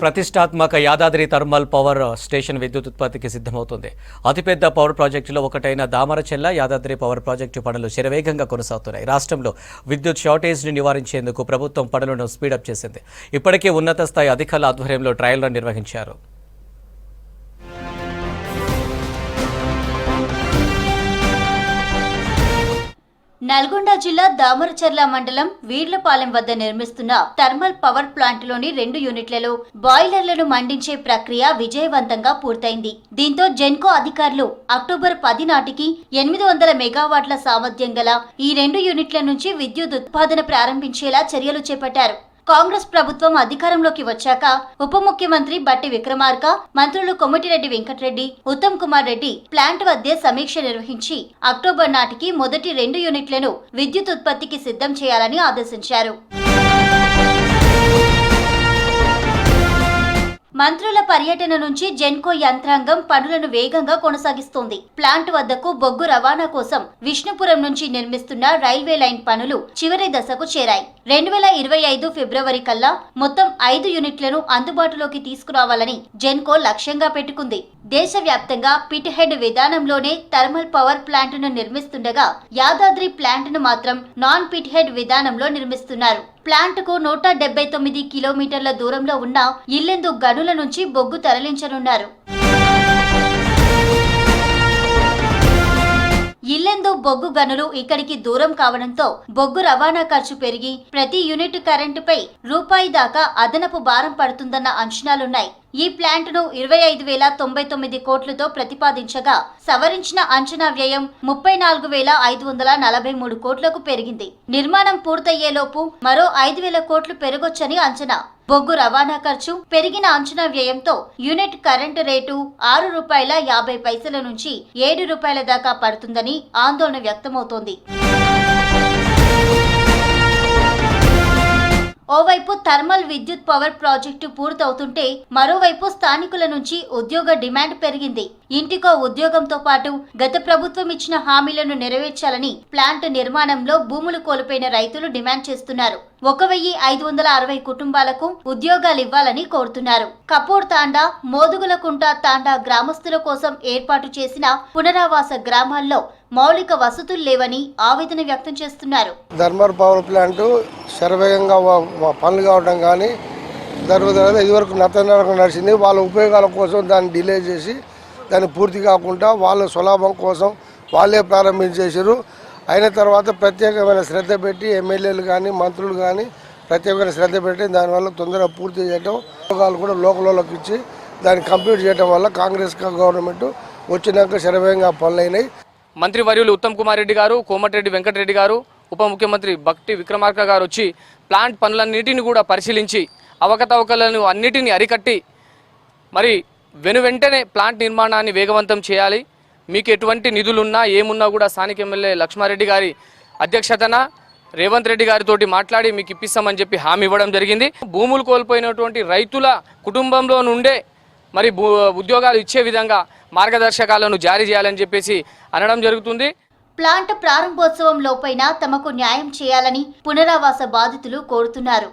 ప్రతిష్టాత్మక Yadadri thermal power station విద్యుత్ ఉత్పత్తికి సిద్ధమవుతుంది. అతిపెద్ద పవర్ ప్రాజెక్టులో ఒకటైన దామరచెల్ల యాదాద్రి పవర్ ప్రాజెక్టు పనులు శరవేగంగా కొనసాగుతున్నాయి. రాష్ట్రంలో విద్యుత్ షార్టేజ్ని నివారించేందుకు ప్రభుత్వం పనులను స్పీడప్ చేసింది. ఇప్పటికే ఉన్నత స్థాయి అధికారుల ఆధ్వర్యంలో ట్రయల్ రన్ నిర్వహించారు. నల్గొండ జిల్లా దామరచర్ల మండలం వీర్లపాలెం వద్ద నిర్మిస్తున్న థర్మల్ పవర్ ప్లాంట్లోని 2 యూనిట్లలో బాయిలర్లను మండించే ప్రక్రియ విజయవంతంగా పూర్తయింది. దీంతో జెన్కో అధికారులు అక్టోబర్ 10 నాటికి 800 మెగావాట్ల సామర్థ్యం గల ఈ 2 యూనిట్ల నుంచి విద్యుత్ ఉత్పాదన ప్రారంభించేలా చర్యలు చేపట్టారు. కాంగ్రెస్ ప్రభుత్వం అధికారంలోకి వచ్చాక ఉప ముఖ్యమంత్రి బట్టి విక్రమార్క, మంత్రులు కోమటిరెడ్డి వెంకటరెడ్డి, ఉత్తమ్ కుమార్ రెడ్డి ప్లాంట్ వద్దే సమీక్ష నిర్వహించి అక్టోబర్ నాటికి మొదటి 2 యూనిట్లను విద్యుత్ ఉత్పత్తికి సిద్ధం చేయాలని ఆదేశించారు. మంత్రుల పర్యటన నుంచి జెన్కో యంత్రాంగం పనులను వేగంగా కొనసాగిస్తోంది. ప్లాంట్ వద్దకు బొగ్గు రవాణా కోసం విష్ణుపురం నుంచి నిర్మిస్తున్న రైల్వే లైన్ పనులు చివరి దశకు చేరాయి. 2025 ఫిబ్రవరి కల్లా మొత్తం 5 యూనిట్లను అందుబాటులోకి తీసుకురావాలని జెన్కో లక్ష్యంగా పెట్టుకుంది. దేశవ్యాప్తంగా పిట్ హెడ్ విధానంలోనే థర్మల్ పవర్ ప్లాంట్ ను నిర్మిస్తుండగా యాదాద్రి ప్లాంట్ ను మాత్రం నాన్ పిట్ హెడ్ విధానంలో నిర్మిస్తున్నారు. ప్లాంట్ కు 179 కిలోమీటర్ల దూరంలో ఉన్న ఇల్లెందు గనుల నుంచి బొగ్గు తరలించనున్నారు. ఇల్లెందు బొగ్గు గనులు ఇక్కడికి దూరం కావడంతో బొగ్గు రవాణా ఖర్చు పెరిగి ప్రతి యూనిట్ కరెంటుపై రూపాయి దాకా అదనపు భారం పడుతుందన్న అంచనాలున్నాయి. ఈ ప్లాంట్ ను 25,099 కోట్లతో ప్రతిపాదించగా సవరించిన అంచనా వ్యయం 34,543 కోట్లకు పెరిగింది. నిర్మాణం పూర్తయ్యేలోపు మరో 5,000 కోట్లు పెరగొచ్చని అంచనా. బొగ్గు రవాణా ఖర్చు పెరిగిన అంచనా వ్యయంతో యూనిట్ కరెంటు రేటు ₹6.50 నుంచి ₹7 దాకా పడుతుందని ఆందోళన వ్యక్తమవుతోంది. ఓవైపు థర్మల్ విద్యుత్ పవర్ ప్రాజెక్టు పూర్తవుతుంటే మరోవైపు స్థానికుల నుంచి ఉద్యోగ డిమాండ్ పెరిగింది. ఇంటికో ఉద్యోగంతో పాటు గత ప్రభుత్వం ఇచ్చిన హామీలను నెరవేర్చాలని ప్లాంట్ నిర్మాణంలో భూములు కోల్పోయిన రైతులు డిమాండ్ చేస్తున్నారు. 1,560 కుటుంబాలకు ఉద్యోగాలివ్వాలని కోరుతున్నారు. కపూర్ తాండా, మోదుగులకుంట తాండా గ్రామస్తుల కోసం ఏర్పాటు చేసిన పునరావాస గ్రామాల్లో మౌలిక వసతులు లేవని ఆవేదన వ్యక్తం చేస్తున్నారు. థర్మల్ పవర్ ప్లాంట్ శరవేగంగా పనులు కావడం కానీ జరుగుతుంది. ఇదివరకు నత్తనరకం నడిచింది. వాళ్ళ ఉపయోగాల కోసం దాన్ని డిలే చేసి దాన్ని పూర్తి కాకుండా వాళ్ళ సులభం కోసం వాళ్ళే ప్రారంభించేసారు. అయిన తర్వాత ప్రత్యేకమైన శ్రద్ధ పెట్టి ఎమ్మెల్యేలు కానీ మంత్రులు కానీ ప్రత్యేకమైన శ్రద్ధ పెట్టి దానివల్ల తొందరగా పూర్తి చేయడం, ఉద్యోగాలు కూడా లోకల్లోకి ఇచ్చి దాన్ని కంప్లీట్ చేయడం వల్ల కాంగ్రెస్ గవర్నమెంట్ వచ్చినాక శరవేగంగా పనులైనాయి. మంత్రి వర్యులు ఉత్తమ్ కుమార్ రెడ్డి గారు, కోమటిరెడ్డి వెంకటరెడ్డి గారు, ఉప ముఖ్యమంత్రి బట్టి విక్రమార్క గారు వచ్చి ప్లాంట్ పనులన్నిటిని కూడా పరిశీలించి అవకతవకలను అన్నిటిని అరికట్టి మరి వెంటనే ప్లాంట్ నిర్మాణాన్ని వేగవంతం చేయాలి. మీకు ఎటువంటి నిధులున్నా ఏమున్నా కూడా స్థానిక ఎమ్మెల్యే లక్ష్మారెడ్డి గారి అధ్యక్షతన రేవంత్ రెడ్డి గారితో మాట్లాడి మీకు ఇప్పిస్తామని చెప్పి హామీ ఇవ్వడం జరిగింది. భూములు కోల్పోయినటువంటి రైతుల కుటుంబంలో నుండే మరి ఉద్యోగాలు ఇచ్చే విధంగా మార్గదర్శకాలను జారీ చేయాలని చెప్పేసి అనడం జరుగుతుంది. ప్లాంట్ ప్రారంభోత్సవం లోపైనా తమకు న్యాయం చేయాలని పునరావాస బాధితులు కోరుతున్నారు.